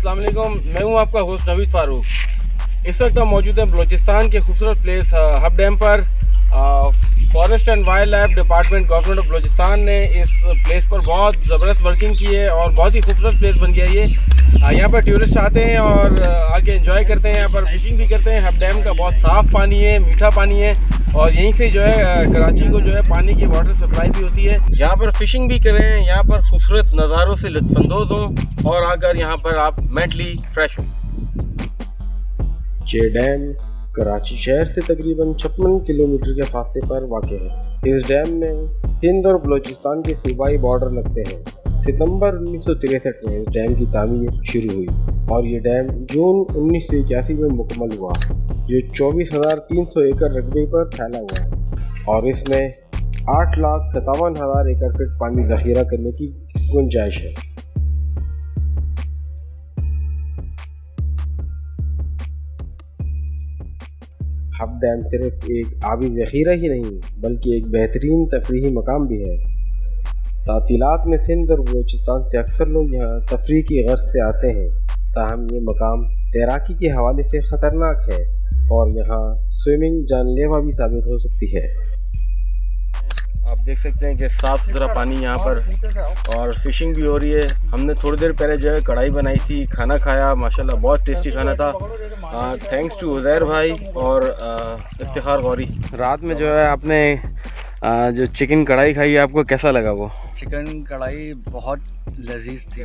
अस्सलाम वालेकुम, मैं हूं आपका होस्ट नवीद फारूक। इस वक्त हम मौजूद हैं बलूचिस्तान के खूबसूरत प्लेस हब डैम पर। Forest and wild life department government of Balochistan ने इस प्लेस पर बहुत ज़बरदस्त वर्किंग की है और बहुत ही खूबसूरत प्लेस बन गया ये। यहाँ पर टूरिस्ट आते हैं और आके एंजॉय करते हैं, यहाँ पर फिशिंग भी करते हैं। हब डैम का बहुत साफ़ पानी है, मीठा पानी है और यहीं से जो है कराची को जो है पानी की वाटर सप्लाई भी होती है। यहाँ पर फिशिंग भी करें, यहाँ पर खूबसूरत नज़ारों से लुत्फ़अंदोज़ हों और आकर यहाँ पर आप मेंटली फ्रेश हों। ये डैम कराची शहर से तकरीबन 56 किलोमीटर के फासले पर वाक़ है। इस डैम में सिंध और बलूचिस्तान के सूबाई बॉर्डर लगते हैं। सितंबर 1963 में इस डैम की तामीर शुरू हुई और ये डैम जून 1981 में मुकम्मल हुआ। ये 24,300 एकड़ रकबे पर फैला हुआ है और इसमें 8,57,000 एकड़ फीट पानी ज़ख़ीरा करने की गुंजाइश है। हब डैम सिर्फ एक आबी ज़ख़ीरा ही नहीं बल्कि एक बेहतरीन तफरीही मकाम भी है। तातीलात में सिंध और बलूचिस्तान से अक्सर लोग यहाँ तफरीह की गर्ज से आते हैं, ताहम ये मकाम तैराकी के हवाले से ख़तरनाक है और यहाँ स्विमिंग जानलेवा भी साबित हो सकती है। आप देख सकते हैं कि साफ़ सुथरा पानी यहाँ पर और फिशिंग भी हो रही है। हमने थोड़ी देर पहले जो है कढ़ाई बनाई थी, खाना खाया, माशाल्लाह बहुत टेस्टी खाना था। थैंक्स टू उज़ैर भाई और इफ्तिखार गौरी। रात में जो है आपने जो चिकन कढ़ाई खाई है, आपको कैसा लगा? वो चिकन कढ़ाई बहुत लजीज थी।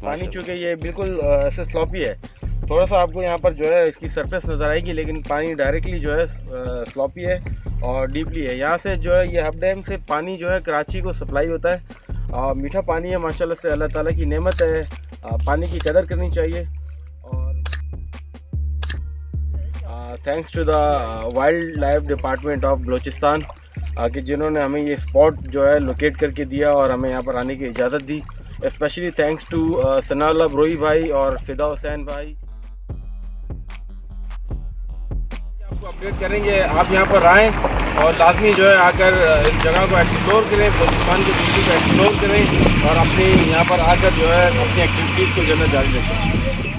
पानी चूँकि ये बिल्कुल ऐसे स्लॉपी है, थोड़ा सा आपको यहाँ पर जो है इसकी सरफेस नज़र आएगी, लेकिन पानी डायरेक्टली जो है स्लॉपी है और डीपली है। यहाँ से जो है ये हब डैम से पानी जो है कराची को सप्लाई होता है। मीठा पानी है माशाल्लाह से, अल्लाह ताला की नेमत है। पानी की कदर करनी चाहिए और thanks to the wild life department of Balochistan कि जिन्होंने हमें ये स्पॉट जो है लोकेट करके दिया और हमें यहाँ पर आने की इजाज़त दी। Specially thanks to Sanaullah Baroi भाई और फिदा हुसैन भाई। आपको अपडेट करेंगे, आप यहाँ पर आएँ और लाजमी जो है आकर इस जगह को एक्सप्लोर करें, बलूचिस्तान की ब्यूटी को एक्सप्लोर करें और अपनी यहाँ पर आकर जो है अपनी एक्टिविटीज़ को जो है जारी रखें।